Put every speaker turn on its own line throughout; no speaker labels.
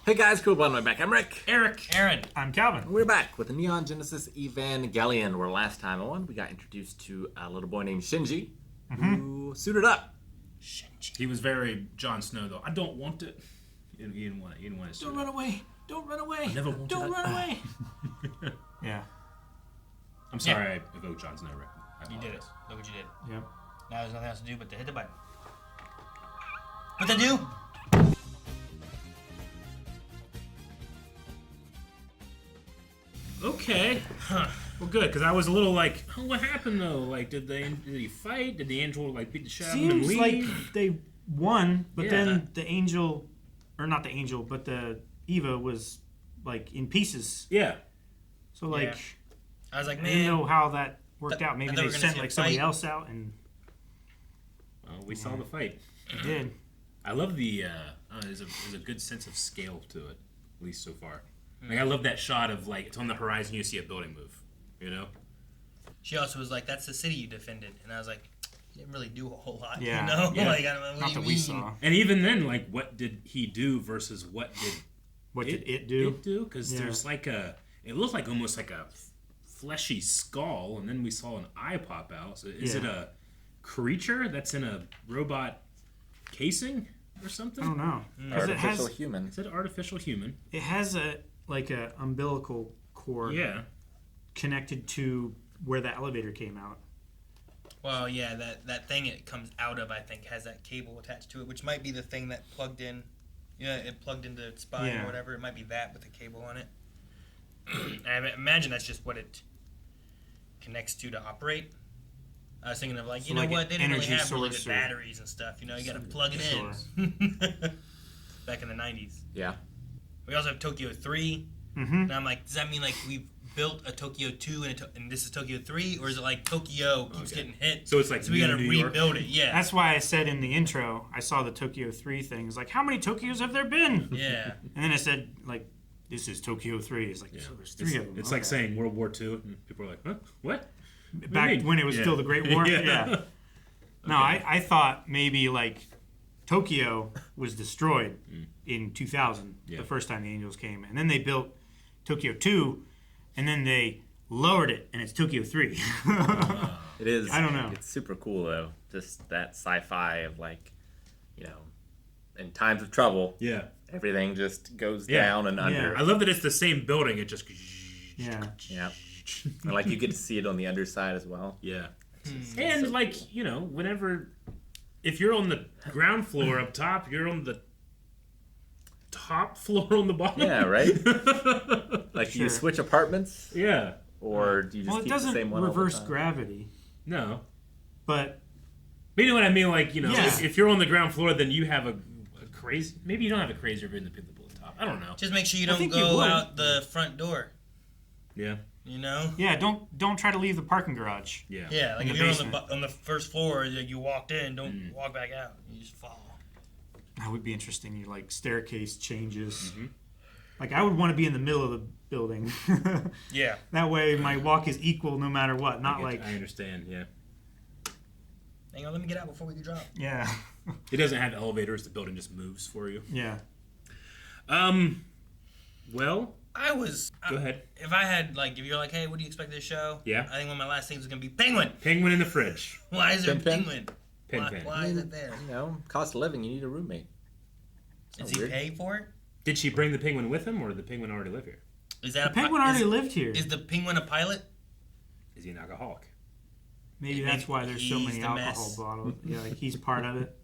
Hey guys, cool one way back. I'm Rick.
Eric.
Aaron.
I'm Calvin.
We're back with the Neon Genesis Evangelion, where last time on we got introduced to a little boy named Shinji, who suited up.
He was very Jon Snow, though. I don't want it. He didn't want it. He didn't want it.
Don't run away. Don't run away.
I never wanted
Don't
it.
run away. Yeah.
I'm sorry I evoked Jon Snow, Rick.
You did it. Look what you did.
Yep.
Now there's nothing else to do but to hit the button. What'd that do?
Okay. Well, good, because I was a little like, oh, what happened though? Like, did he fight? Did the angel like beat the shit out of him and
Seems
leave?
like they won, but
Yeah.
then the angel, or not the angel, but the Eva was like in pieces.
Yeah.
So like,
Yeah. I was like,
I didn't
man.
know how that worked out.
I
Maybe
thought
they
we were gonna
sent
see a
like somebody
fight.
else out, and
Well, we saw the fight.
they did.
I love the. There's a good sense of scale to it, at least so far. Like I love that shot of like it's on the horizon. You see a building move. You know.
She also was like, that's the city you defended. And I was like, you didn't really do a whole lot.
Yeah.
You know?
Yeah.
Like, I don't know. What
Not
do you
that
mean?
we saw.
And even then, like, what did he do versus what did
What did it do?
Because
Yeah.
there's like it looked like almost like a fleshy skull, and then we saw an eye pop out. So is it
Yeah.
a creature that's in a robot casing or something?
I don't know. 'Cause
Artificial human.
Is it artificial human?
it has a umbilical cord
Yeah.
connected to where the elevator came out.
Well, yeah, that thing it comes out of, I think, has that cable attached to it, which might be the thing that plugged in. Yeah, it plugged into its spine
Yeah.
or whatever. It might be that with the cable on it. I imagine that's just what it connects to operate. I was thinking of like,
So
you know
like
what?
an
They didn't really
energy
have really good
source or-
batteries and stuff. You know, you got to plug it
Sure.
in. Back in the 90s.
Yeah.
We also have Tokyo 3.
Mm-hmm.
And I'm like, does that mean like we've built a Tokyo 2 and this is Tokyo 3? Or is it like Tokyo keeps getting hit?
So it's like
So we got to
New York?
rebuild it. Yeah.
That's why I said in the intro, I saw the Tokyo 3 thing. It's like, how many Tokyos have there been?
Yeah.
And then I said, like, this is Tokyo 3. It's like, so there's three of them.
It's
Okay.
like saying World War II, and people are like, huh? What?
Back
mean?
when it was
Yeah.
still the Great War?
Yeah.
Yeah. No, I thought maybe, like, Tokyo was destroyed in 2000,
Yeah.
the first time the Angels came. And then they built Tokyo 2, and then they lowered it, and it's Tokyo 3.
It is.
I don't know.
It's super cool though. Just that sci-fi of like, you know, in times of trouble,
Yeah.
everything just goes
Yeah.
down and under.
I love that it's the same building. It just.
Yeah.
Yeah. And like you get to see it on the underside as well.
Yeah. And like, whenever if you're on the ground floor up top, you're on the top floor on the bottom.
Yeah, right? Like do you
Sure.
switch apartments
Yeah.
or do you just
Well, it
keep the
doesn't
same one all the
reverse
time?
gravity,
No.
but
But you know what I mean? Like,
Yeah.
if you're on the ground floor, then you have a crazy. Maybe you don't have a crazier view than the people at the top. I don't know.
Just make sure you
I
don't
think you
go
would.
out the front door.
Yeah.
You know?
yeah, don't try to leave the parking garage.
Yeah.
Yeah, like
In
if
the
you're
basement.
on the first floor, you walked in, don't walk back out. You just fall.
That would be interesting. Your like staircase changes. Like I would want to be in the middle of the building.
Yeah.
That way, my walk is equal no matter what. Not like
I understand. Yeah.
Hang on, let me get out before we drop.
yeah,
It doesn't have elevators. The building just moves for you.
yeah.
Well, Go ahead.
If I had, like, if you're like, hey, what do you expect of this show?
Yeah.
I think one of my last things was going to be Penguin.
Penguin in the fridge.
Why is there
Pin Pin?
Penguin?
Pin
why
Pin.
why is it there?
You know, cost of living, you need a roommate.
Does he
weird.
pay for it?
Did she bring the penguin with him, or did the penguin already live here?
Is that
The penguin already lived here.
Is the penguin a pilot?
Is he an alcoholic?
Maybe
Maybe
that's why there's so
he's
many
the
alcohol
mess.
bottles. Yeah, like he's part of it.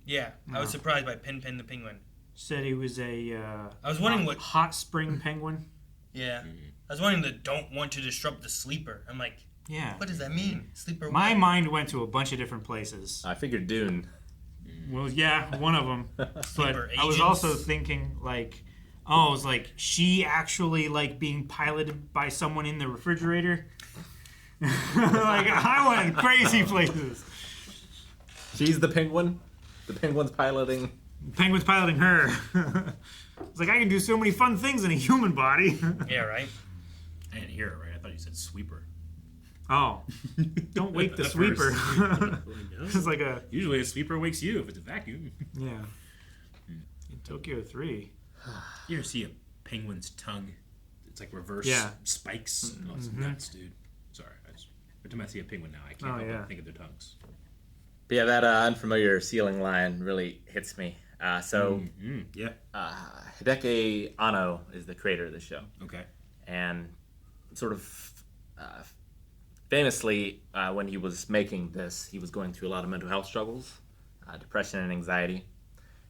Yeah. I was surprised by Pin Pin the penguin.
Said he was a.
I was wondering what.
hot spring penguin.
Yeah. I was wondering the don't want to disrupt the sleeper. I'm like,
Yeah.
what does that mean? Sleeper.
My
what?
mind went to a bunch of different places.
I figured Dune.
Well, yeah, one of them. But
Sleeper
I was
agents.
also thinking like, oh, it was like she actually like being piloted by someone in the refrigerator. Like I went crazy places.
She's the penguin. The penguin's piloting.
Penguin's piloting her. It's like I can do so many fun things in a human body.
Yeah, right?
I didn't hear it right. I thought you said sweeper.
Oh, don't wake the
At
sweeper.
first.
It's like a
Usually a sweeper wakes you if it's a vacuum.
yeah. In Tokyo 3.
You ever see a penguin's tongue? It's like reverse spikes. Oh, it's nuts, dude. Sorry. Every time I see a penguin now, I can't help but think of their tongues.
But yeah, that unfamiliar ceiling line really hits me. Hideki Anno is the creator of the show.
Okay.
And sort of famously, when he was making this, he was going through a lot of mental health struggles, depression and anxiety.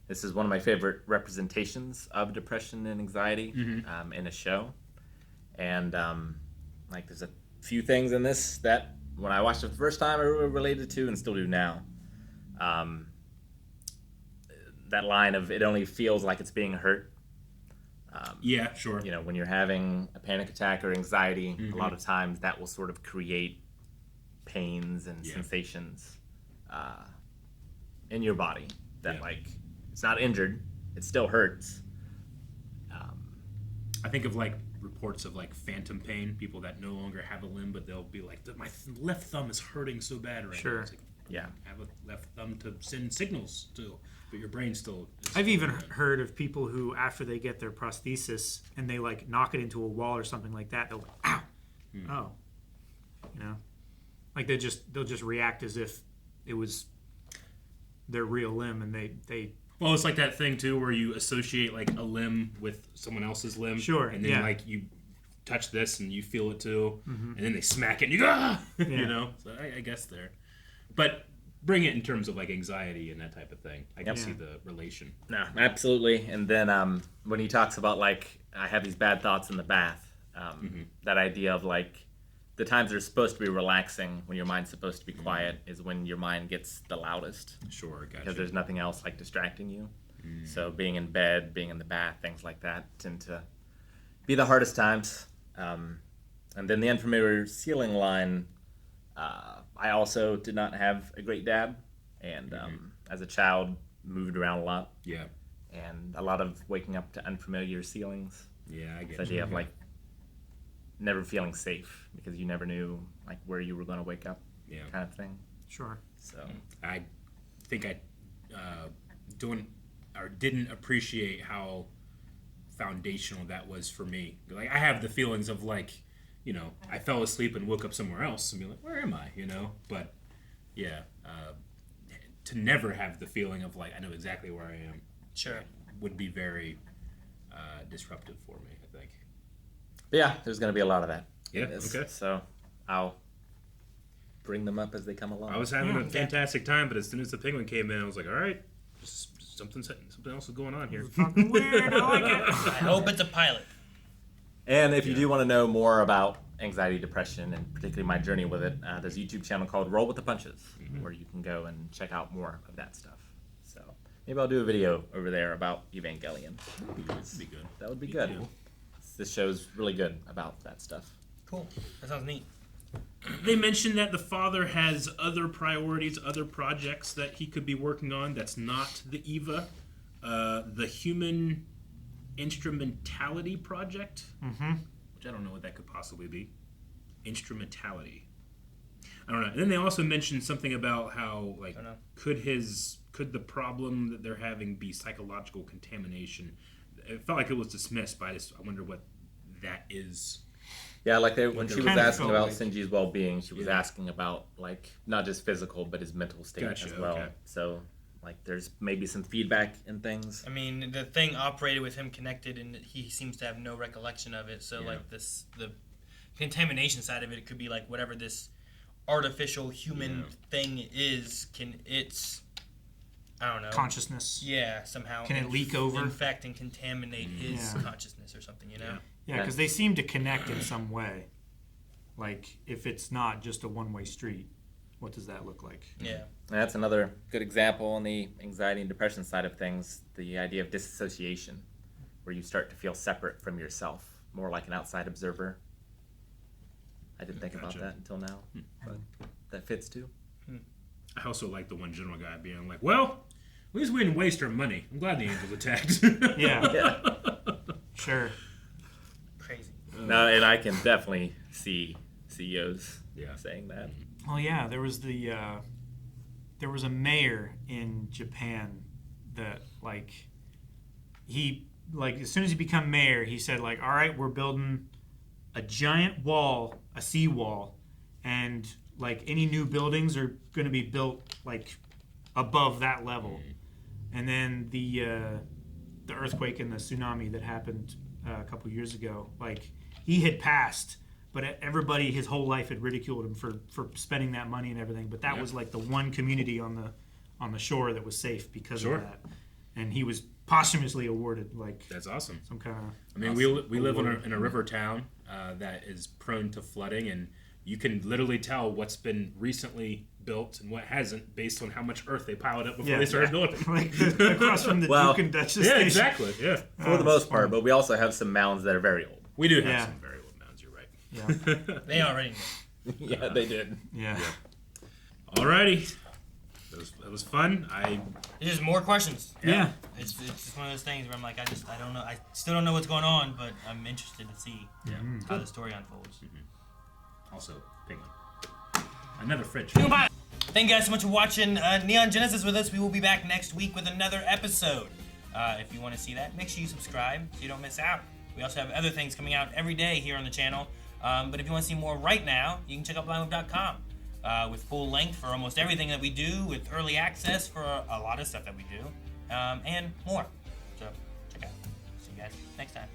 This is one of my favorite representations of depression and anxiety in a show. And there's a few things in this that when I watched it the first time I really related to and still do now. That line of "it only feels like it's being hurt."
Yeah, sure.
You know, when you're having a panic attack or anxiety, a lot of times that will sort of create pains and sensations in your body that it's not injured, it still hurts.
I think of reports of phantom pain, people that no longer have a limb, but they'll be like, my left thumb is hurting so bad right now. It's have a left thumb to send signals to, but your brain still is.
I've even heard of people who, after they get their prosthesis and they knock it into a wall or something like that, they'll ow, oh, you know, they'll just react as if it was their real limb, and they.
Well, it's like that thing too where you associate a limb with someone else's limb.
Sure.
And then you touch this and you feel it too, and then they smack it and you go, ah! You know. So I guess there, but bring it in terms of anxiety and that type of thing. I can see the relation.
No, absolutely. And then when he talks about I have these bad thoughts in the bath, that idea of the times that are supposed to be relaxing when your mind's supposed to be quiet is when your mind gets the loudest.
Sure, gotcha.
Because there's nothing else distracting you. So being in bed, being in the bath, things like that tend to be the hardest times. And then the unfamiliar ceiling line, I also did not have a great dad. And as a child, moved around a lot.
Yeah.
And a lot of waking up to unfamiliar ceilings.
Yeah, I get it.
This idea of never feeling safe because you never knew where you were going to wake up, kind of thing.
Sure.
So
I think I didn't appreciate how foundational that was for me. I have the feelings of I fell asleep and woke up somewhere else and be like, where am I? But to never have the feeling of I know exactly where I am.
Sure.
Would be very disruptive for me, I think.
But yeah, there's going to be a lot of that.
Yeah, okay.
So I'll bring them up as they come along.
I was having a fantastic time, but as soon as the penguin came in, I was like, all right, something else is going on here.
Fucking weird. I like it.
I hope it's a pilot.
And if you do want to know more about anxiety, depression, and particularly my journey with it, there's a YouTube channel called Roll with the Punches, where you can go and check out more of that stuff. So maybe I'll do a video over there about Evangelion. That would be good.
Cool.
This show's really good about that stuff.
Cool. That sounds neat.
They mentioned that the father has other priorities, other projects that he could be working on that's not the EVA. The Human Instrumentality Project, which I don't know what that could possibly be. Instrumentality. I don't know. And then they also mentioned something about how, could the problem that they're having be psychological contamination? It felt like it was dismissed, but I wonder what that is.
Yeah, when she was asking about Shinji's well-being, she was asking about not just physical, but his mental state as well. Okay. So there's maybe some feedback in things.
I mean, the thing operated with him connected, and he seems to have no recollection of it. So the contamination side of it could be whatever this artificial human thing is. I don't know.
Consciousness.
Yeah, somehow.
Can it leak over?
Infect and contaminate his consciousness or something,
Yeah, because they seem to connect in some way. If it's not just a one-way street, what does that look like?
Yeah.
And that's another good example on the anxiety and depression side of things, the idea of disassociation, where you start to feel separate from yourself, more like an outside observer. I didn't think about that until now, but that fits too.
I also like the one general guy being like, well, at least we didn't waste our money. I'm glad the angels attacked.
Yeah. Sure.
Crazy.
No, and I can definitely see CEOs saying that.
Well, yeah, there was a mayor in Japan that he like as soon as he became mayor, he said like, all right, we're building a giant wall, a seawall, and like any new buildings are going to be built like above that level. And then the earthquake and the tsunami that happened a couple years ago, like he had passed, but everybody his whole life had ridiculed him for spending that money and everything. But that was like the one community on the shore that was safe because of that. And he was posthumously awarded like
That's awesome.
some kind of.
I mean, we live in a river town that is prone to flooding, and you can literally tell what's been recently built and what hasn't based on how much earth they piled up before they started building.
Like across from the
Well,
Duke and Duchess
Yeah,
station.
exactly. Yeah,
For the most part, but we also have some mounds that are very old.
we do have
Yeah.
some very old mounds. You're right.
Yeah.
They already know.
Yeah, they did.
Yeah.
Alrighty, it was fun.
There's just more questions.
Yeah.
It's just one of those things where I'm like, I don't know. I still don't know what's going on, but I'm interested to see how the story unfolds.
Also, penguin. Another fridge.
Thank you guys so much for watching Neon Genesis with us. We will be back next week with another episode. If you want to see that, make sure you subscribe so you don't miss out. We also have other things coming out every day here on the channel. But if you want to see more right now, you can check out blindwave.com with full length for almost everything that we do, with early access for a lot of stuff that we do, and more. So check out. See you guys next time.